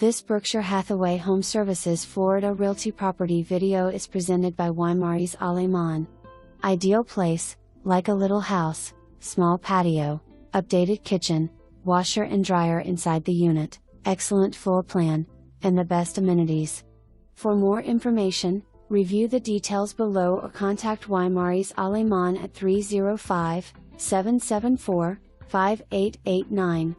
This Berkshire Hathaway HomeServices Florida Realty property video is presented by Ymaris Aleman. Ideal place, like a little house, small patio, updated kitchen, washer and dryer inside the unit, excellent floor plan, and the best amenities. For more information, review the details below or contact Ymaris Aleman at 305-774-5889.